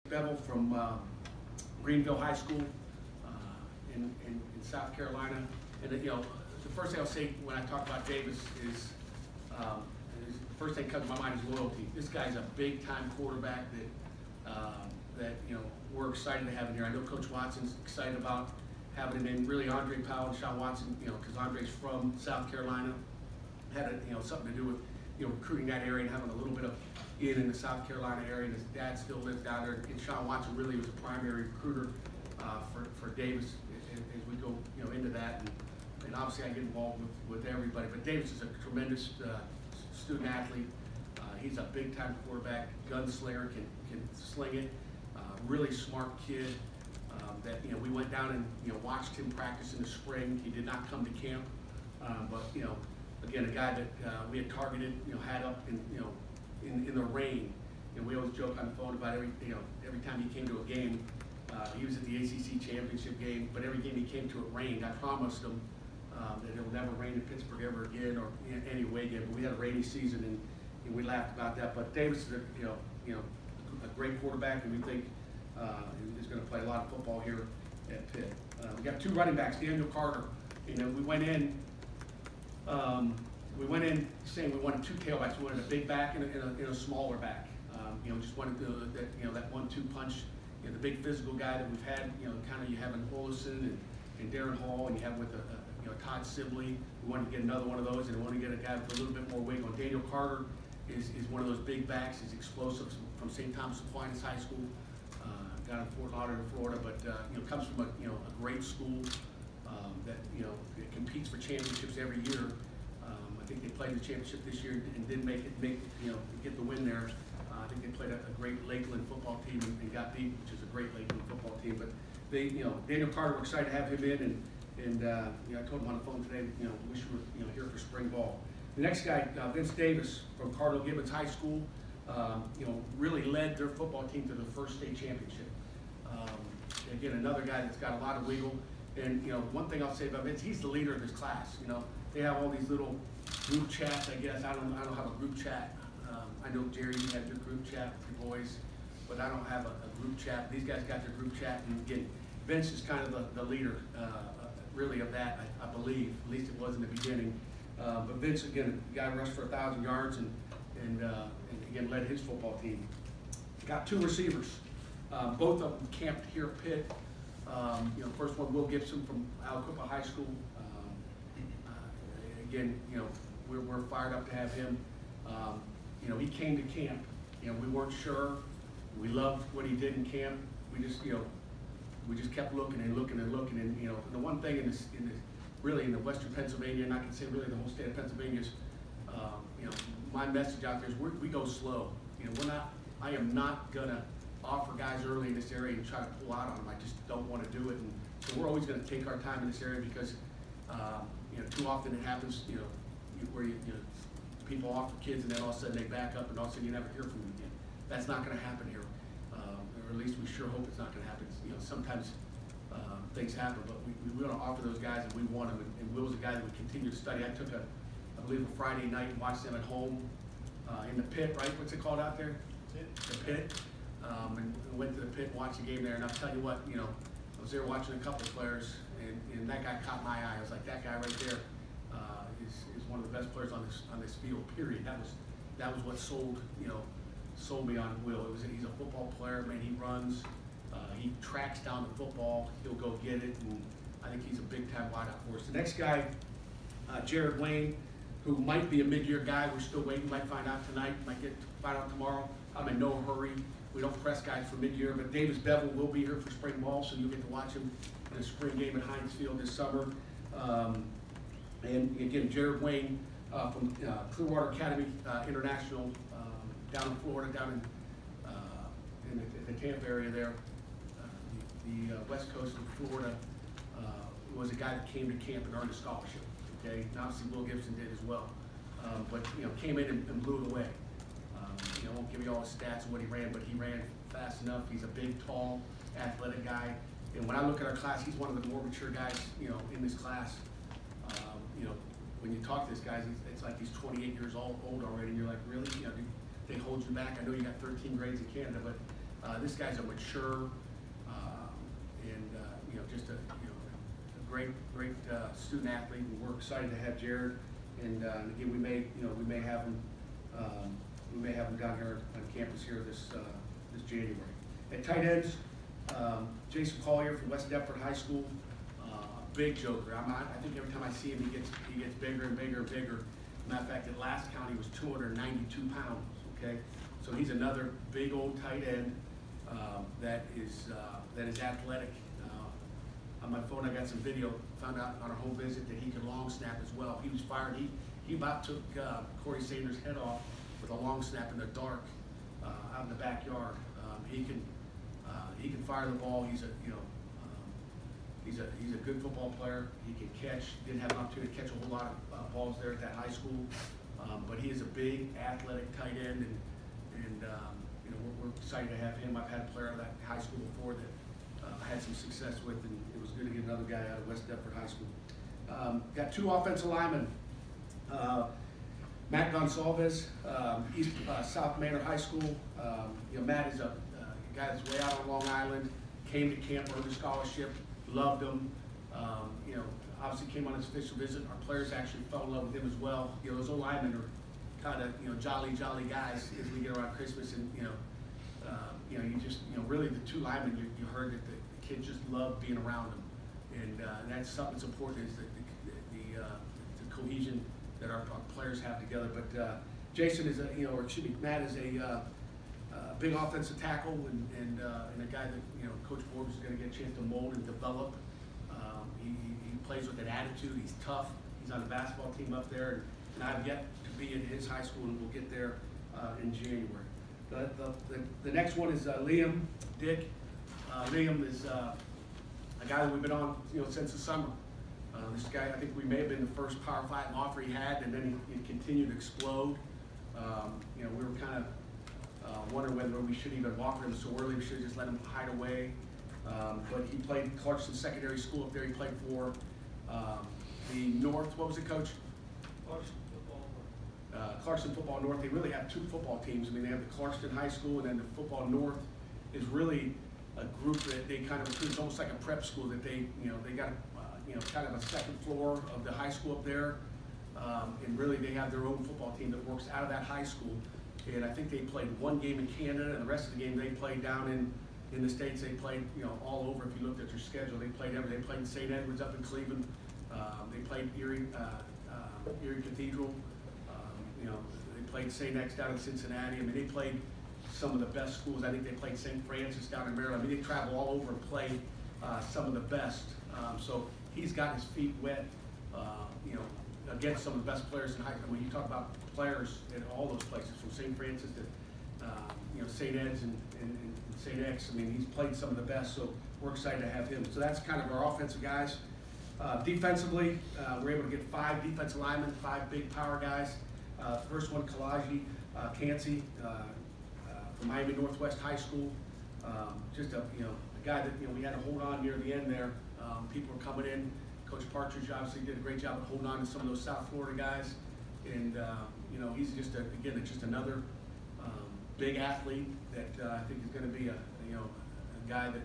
Bevel from Greenville High School in South Carolina. And the first thing I'll say when I talk about Davis is the first thing that comes to my mind is loyalty. This guy's a big-time quarterback that we're excited to have in here. I know Coach Watson's excited about having him in. Really, Andre Powell and Sean Watson, because Andre's from South Carolina, had something to do with recruiting that area and having a little bit of in the South Carolina area. And his dad still lives down there. And Sean Watson really was a primary recruiter for Davis as we go into that. And obviously I get involved with everybody. But Davis is a tremendous student athlete. He's a big time quarterback, gunslinger, can sling it. Really smart kid. That we went down and watched him practice in the spring. He did not come to camp, but again, a guy that we had targeted, had up in the rain. We always joke on the phone about every time he came to a game. He was at the ACC championship game, but every game he came to, it rained. I promised him that it will never rain in Pittsburgh ever again, or any away game. But we had a rainy season, and we laughed about that. But Davis is a great quarterback, and we think is going to play a lot of football here at Pitt. We got two running backs, Daniel Carter. We went in saying we wanted two tailbacks. We wanted a big back and a smaller back. Just wanted that 1-2 punch. The big physical guy that we've had. You have an Olson and Darren Hall, and you have with Todd Sibley. We wanted to get another one of those, and we wanted to get a guy with a little bit more weight on. Daniel Carter is one of those big backs. He's explosive from St. Thomas Aquinas High School, down in Fort Lauderdale, Florida, but comes from a great school that it competes for championships every year. I think they played the championship this year and didn't get the win there. I think they played a great Lakeland football team and got beat, which is a great Lakeland football team. But they, Daniel Carter, we're excited to have him in, and I told him on the phone today, wish we were here for spring ball. The next guy, Vince Davis from Cardinal Gibbons High School, really led their football team to the first state championship. Again, another guy that's got a lot of wiggle. And one thing I'll say about Vince, he's the leader of his class. They have all these little group chats. I guess I don't have a group chat. I know Jerry, you have your group chat with your boys, but I don't have a group chat. These guys got their group chat, and again, Vince is kind of the leader, really, of that. I believe, at least it was in the beginning. But Vince, again, the guy rushed for 1,000 yards and again led his football team. Got two receivers. Both of them camped here at Pitt. First one, Will Gibson from Aliquippa High School. Again, we're fired up to have him. He came to camp. We weren't sure. We loved what he did in camp. We just kept looking and looking and looking. And the one thing really in the Western Pennsylvania, and I can say really the whole state of Pennsylvania is, my message out there is we go slow. I am not gonna offer guys early in this area and try to pull out on them. I just don't want to do it. And so we're always going to take our time in this area because too often it happens where people offer kids and then all of a sudden they back up and all of a sudden you never hear from them again. That's not going to happen here, or at least we sure hope it's not going to happen. Sometimes things happen, but we want to offer those guys and we want them. And Will's a guy that we continue to study. I took I believe a Friday night and watched them at home in the Pit, right? What's it called out there? The Pit. And went to the Pit and watched the game there, and I'll tell you what, I was there watching a couple of players, and that guy caught my eye. I was like, that guy right there is one of the best players on this field. Period. That was what sold me on Will. He's a football player, man. He runs, he tracks down the football, he'll go get it, and I think he's a big time wideout for us. The next guy, Jared Wayne, who might be a mid-year guy. We're still waiting. Might find out tonight. Might find out tomorrow. I'm in no hurry. We don't press guys for mid-year, but Davis Bevel will be here for spring ball, so you'll get to watch him in a spring game at Heinz Field this summer. And again, Jared Wayne from Clearwater Academy International down in Florida, down in the Tampa area there, the west coast of Florida, was a guy that came to camp and earned a scholarship. Okay, and obviously Will Gibson did as well, but came in and blew it away. I won't give you all his stats and what he ran, but he ran fast enough. He's a big, tall, athletic guy. And when I look at our class, he's one of the more mature guys, in this class. When you talk to this guy, it's like he's 28 years old already, and you're like, really? They hold you back. I know you got 13 grades in Canada, but This guy's a mature, and just a great student athlete, and we're excited to have Jared. And again, we may have him down here on campus here this January. At tight ends, Jason Collier from West Deptford High School, big joker. I think every time I see him, he gets bigger and bigger and bigger. Matter of fact, at last count, he was 292 pounds. Okay, so he's another big old tight end that is athletic. On my phone, I got some video. Found out on our home visit that he could long snap as well. He was fired. He about took Corey Sanders' head off with a long snap in the dark out in the backyard. He can fire the ball. He's a good football player. He can catch. Didn't have an opportunity to catch a whole lot of balls there at that high school, but he is a big athletic tight end, and we're excited to have him. I've had a player at that high school before that I had some success with, and it was good to get another guy out of West Deptford High School. Got two offensive linemen. Matt Gonsalves, East South Manor High School. Matt is a guy that's way out on Long Island. Came to camp, earned a scholarship, loved him. Obviously came on his official visit. Our players actually fell in love with him as well. Those old linemen are kind of jolly guys as we get around Christmas, and really the two linemen, you heard that the kids just love being around them, and that's something that's important, is the cohesion that our players have together. But Jason is Matt is a big offensive tackle, and a guy that Coach Forbes is going to get a chance to mold and develop. He plays with an attitude. He's tough. He's on the basketball team up there, and I've yet to be in his high school, and we'll get there in January. The next one is Liam Dick. Liam is a guy that we've been on since the summer. This guy, I think we may have been the first Power 5 offer he had, and then he continued to explode. We were kind of wondering whether we should even offer him so early. We should just let him hide away. But he played Clarkson Secondary School up there. He played for the North. What was it, Coach? Clarkson Football North. They really have two football teams. I mean, they have the Clarkson High School, and then the Football North is really a group that they kind of recruit. It's almost like a prep school that they got kind of a second floor of the high school up there, and really they have their own football team that works out of that high school. And I think they played one game in Canada, and the rest of the game they played down in the States. They played all over. If you looked at their schedule, they played everywhere. They played St. Edwards up in Cleveland. They played Erie Cathedral. They played St. X down in Cincinnati. I mean, they played some of the best schools. I think they played St. Francis down in Maryland. I mean, they travel all over and play some of the best. So he's got his feet wet, against some of the best players in high school. When you talk about players in all those places, from St. Francis to St. Ed's and St. X, I mean, he's played some of the best. So we're excited to have him. So that's kind of our offensive guys. Defensively, we're able to get 5 defensive linemen, 5 big power guys. First one, Collier Cansey from Miami Northwest High School. Just a guy that we had to hold on near the end there. People were coming in. Coach Partridge obviously did a great job of holding on to some of those South Florida guys, and he's just just another big athlete that I think is going to be a guy that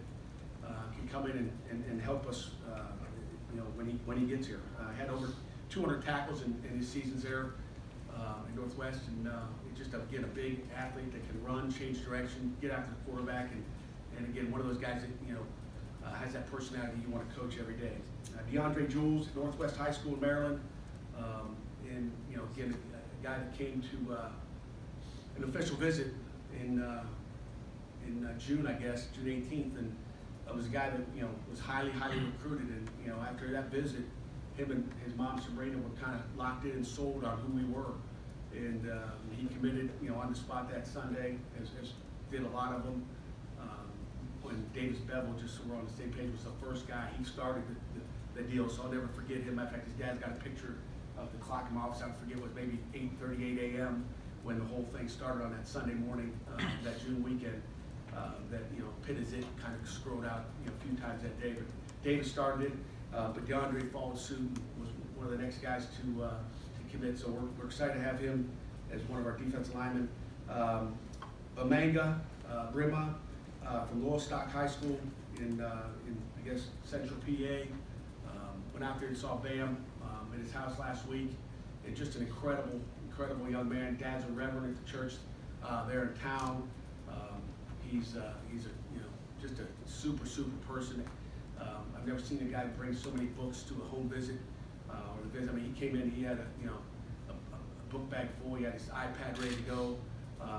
can come in and help us when he gets here. Had over 200 tackles in his seasons there in Northwest, and just again a big athlete that can run, change direction, get after the quarterback, and again one of those guys that has that personality you want to coach every day. DeAndre Jules, Northwest High School in Maryland, and again a guy that came to an official visit in June, I guess, June 18th, and was a guy that was highly recruited, and after that visit, him and his mom Sabrina were kind of locked in and sold on who we were, and he committed on the spot that Sunday, as did a lot of them. When Davis Bevel, just so we're on the same page, was the first guy. He started the deal, so I'll never forget him. In fact, his dad's got a picture of the clock in my office. I'll forget, it was maybe 8:38 a.m. when the whole thing started on that Sunday morning, that June weekend. That Pitt is it kind of scrolled out a few times that day, but Davis started it, but DeAndre followed suit and was one of the next guys to commit. So we're excited to have him as one of our defensive linemen. Bamanga Brima from Lowestoft High School in I guess Central PA. Went out there and saw Bam at his house last week, and just an incredible young man. Dad's a reverend at the church there in town. He's a just a super person. I've never seen a guy bring so many books to a home visit or the visit. I mean, he came in, he had a book bag full. He had his iPad ready to go.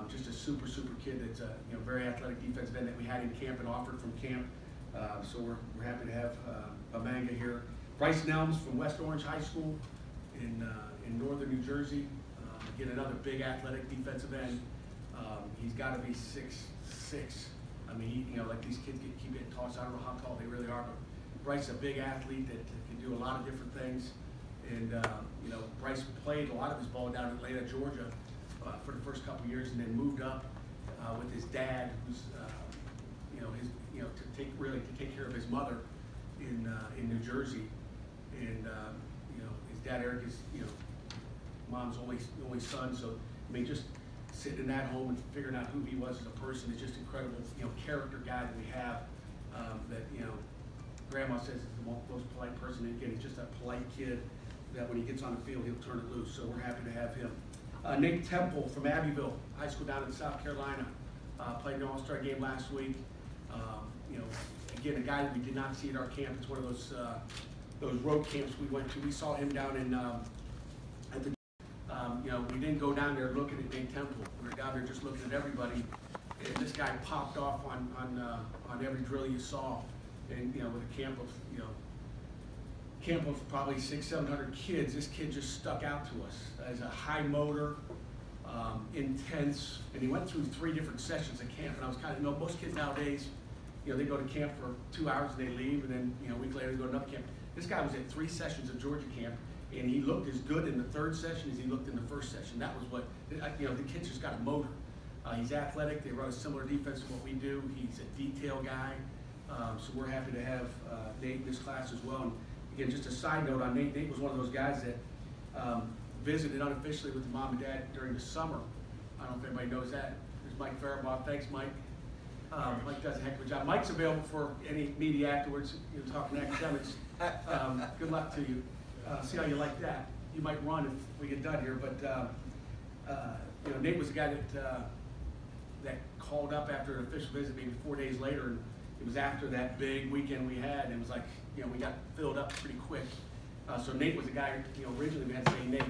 Just a super kid that's a very athletic defensive end that we had in camp and offered from camp. So we're happy to have Bamanga here. Bryce Nelms from West Orange High School in northern New Jersey. Again, another big athletic defensive end. He's got to be 6'6". I mean, like these kids keep getting tossed. I don't know how tall they really are, but Bryce is a big athlete that can do a lot of different things. And Bryce played a lot of his ball down in Atlanta, Georgia, for the first couple of years, and then moved up with his dad, who's to take care of his mother in New Jersey. And his dad Eric is mom's only son. So I mean, just sitting in that home and figuring out who he was as a person is just incredible. Character guy that we have that Grandma says is the most polite person. And again, he's just a polite kid that when he gets on the field, he'll turn it loose. So we're happy to have him. Nate Temple from Abbeville High School down in South Carolina played an All-Star game last week. Again, a guy that we did not see at our camp. It's one of those road camps we went to. We saw him down in at the. We didn't go down there looking at Nate Temple. We were down there just looking at everybody. And this guy popped off on every drill you saw. And with a camp of probably 600-700 kids, this kid just stuck out to us as a high motor, intense, and he went through 3 different sessions at camp. And I was kind of, most kids nowadays, they go to camp for 2 hours and they leave, and then a week later they go to another camp. This guy was at 3 sessions of Georgia camp, and he looked as good in the 3rd session as he looked in the 1st session. That was what the kid's just got a motor. He's athletic. They run a similar defense to what we do. He's a detail guy. So we're happy to have Nate in this class as well. And again, just a side note on Nate. Nate was one of those guys that visited unofficially with the mom and dad during the summer. I don't know if anybody knows that. There's Mike Faribaugh. Thanks, Mike. Mike does a heck of a job. Mike's available for any media afterwards. Talking academics. Good luck to you. See how you like that. You might run if we get done here, but Nate was the guy that called up after an official visit maybe 4 days later, and it was after that big weekend we had, and it was like we got filled up pretty quick. So Nate was the guy originally we had to say, Nate,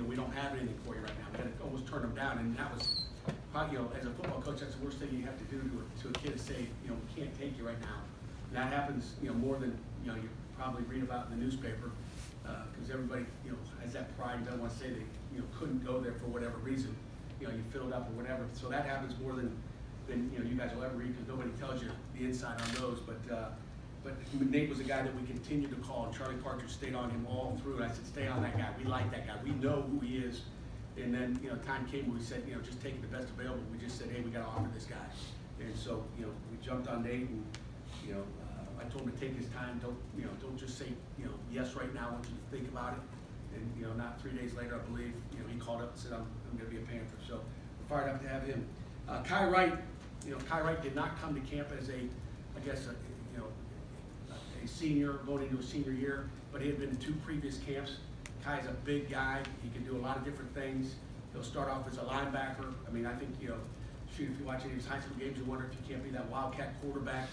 we don't have anything for you right now. We had to almost turn him down, and that was as a football coach, that's the worst thing you have to do to a kid, is say, we can't take you right now. And that happens, more than you probably read about in the newspaper, because everybody, has that pride and doesn't want to say they, couldn't go there for whatever reason. You filled up or whatever. So that happens more than you guys will ever read, because nobody tells you the inside on those. But Nate was a guy that we continued to call, and Charlie Partridge stayed on him all through. And I said, stay on that guy. We like that guy. We know who he is. And then, time came when we said, just taking the best available. We just said, hey, we got to offer this guy. And so, we jumped on Nate, and, I told him to take his time. Don't just say, yes right now. I want you to think about it. And, not 3 days later, I believe, he called up and said, I'm going to be a Panther. So we're fired up to have him. Kai Wright, Kai Wright did not come to camp as a senior going into a senior year, but he had been to 2 previous camps. Kai's a big guy. He can do a lot of different things. He'll start off as a linebacker. I mean, I think, if you watch any of his high school games, you wonder if he can't be that wildcat quarterback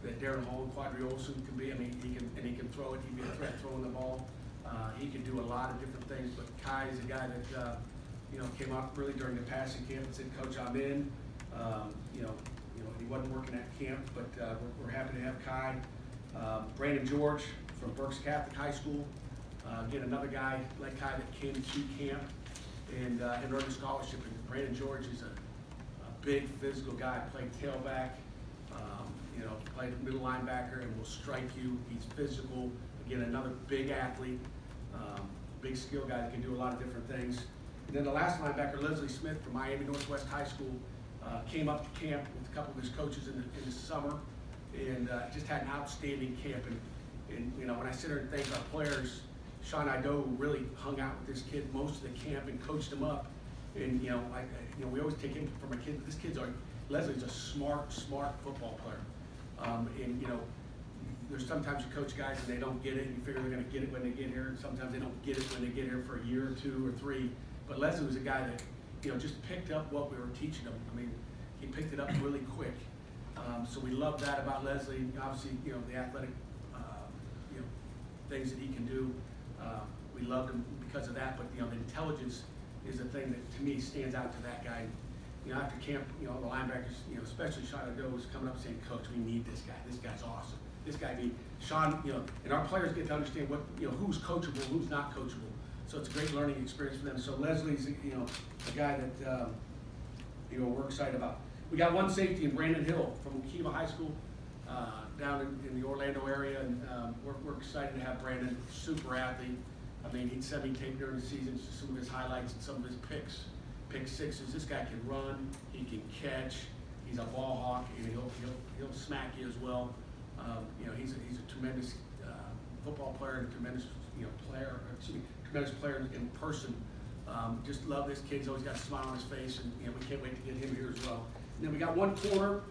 that Darren Hall and Quadri Olson can be. I mean, he can throw it. He can be a threat throwing the ball. He can do a lot of different things, but Kai is a guy that, came out really during the passing camp and said, Coach, I'm in. He wasn't working at camp, but we're happy to have Kai. Brandon George from Berks Catholic High School. Again, another guy like Kai that came to camp and earned a scholarship. And Brandon George is a big physical guy, played tailback, played middle linebacker, and will strike you. He's physical. Again, another big athlete, big skill guy that can do a lot of different things. And then the last linebacker, Leslie Smith from Miami Northwest High School, came up to camp with a couple of his coaches in the summer, and just had an outstanding camp. And when I sit here and thank our players, Sean Ido really hung out with this kid most of the camp and coached him up. And we always take him from a kid. This kid's Leslie's a smart football player. And you know, there's sometimes you coach guys and they don't get it, and you figure they're going to get it when they get here, and sometimes they don't get it when they get here for a year or 2 or 3. But Leslie was a guy that, you know, just picked up what we were teaching him. I mean, he picked it up really quick. So we love that about Leslie. Obviously, you know, the athletic, you know, things that he can do. We loved him because of that. But you know, the intelligence is the thing that to me stands out to that guy. You know, after camp, you know, the linebackers, you know, especially Sean Ado was coming up saying, "Coach, we need this guy. This guy's awesome. This guy need Sean." You know, and our players get to understand what, you know, who's coachable, who's not coachable. So it's a great learning experience for them. So Leslie's, you know, a guy that you know, we're excited about. We got one safety in Brandon Hill from Kiva High School down in the Orlando area, and we're excited to have Brandon. Super athlete. I mean, he'd send me tape during the season, some of his highlights and some of his pick sixes. This guy can run, he can catch, he's a ball hawk, and he'll smack you as well. You know, he's a tremendous football player and a tremendous, you know, tremendous player in person. Just love this kid. He's always got a smile on his face, and you know, we can't wait to get him here as well. And then we got one corner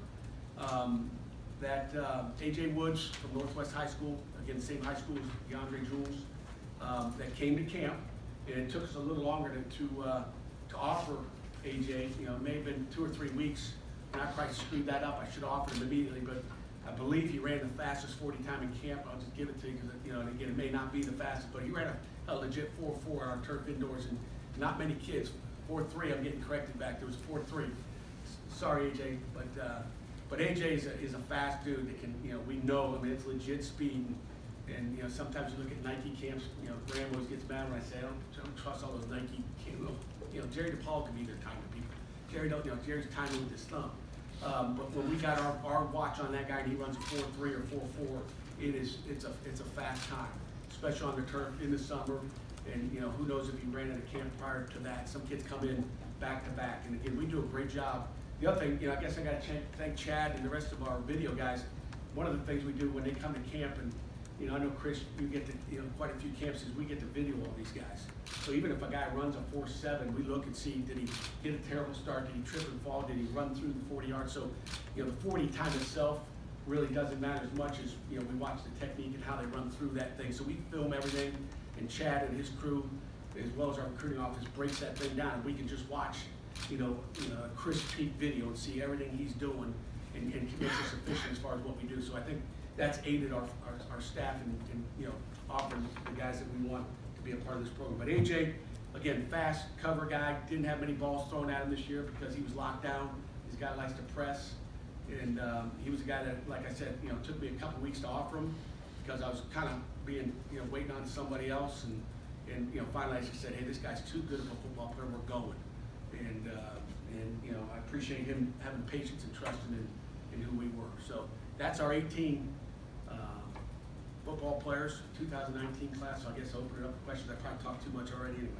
that AJ Woods from Northwest High School, again, the same high school as DeAndre Jules, that came to camp, and it took us a little longer to offer AJ. You know, it may have been 2 or 3 weeks, and I probably screwed that up. I should have offered him immediately, but I believe he ran the fastest 40 time in camp. I'll just give it to you because, you know, and again, it may not be the fastest, but he ran a legit 4.4 on our turf indoors, and not many kids. 4.3, I'm getting corrected back. There was 4.3. Sorry, AJ, but AJ is a fast dude that can, you know, we know. I mean, it's legit speed, and you know, sometimes you look at Nike camps. You know, Graham always gets mad when I say I don't trust all those Nike camps. You know, Jerry DePaul can be their timing people. Jerry's timing with his thumb. But when we got our watch on that guy and he runs a 4.3 or 4.4, it's a fast time, especially on the turf in the summer. And you know, who knows if he ran at a camp prior to that. Some kids come in back to back, and again, we do a great job. The other thing, you know, I guess I got to thank Chad and the rest of our video guys. One of the things we do when they come to camp, and you know, I know Chris, you get to, you know, quite a few camps, is we get to video all these guys. So even if a guy runs a 4.7, we look and see, did he get a terrible start? Did he trip and fall? Did he run through the 40 yards? So, you know, the 40 time itself really doesn't matter as much as, you know, we watch the technique and how they run through that thing. So we film everything, and Chad and his crew, as well as our recruiting office, breaks that thing down. We can just watch, you know, a crisp peak video and see everything he's doing, and makes us efficient as far as what we do. So I think that's aided our staff in you know, offering the guys that we want to be a part of this program. But AJ, again, fast cover guy, didn't have many balls thrown at him this year because he was locked down. He's a guy that likes to press, and he was a guy that, like I said, you know, took me a couple weeks to offer him because I was kind of being, you know, waiting on somebody else, and you know, finally I just said, hey, this guy's too good of a football player, we're going. And you know, I appreciate him having patience and trusting in who we were. So that's our 18 football players, 2019 class. So I guess I'll open it up for questions. I probably talked too much already anyway.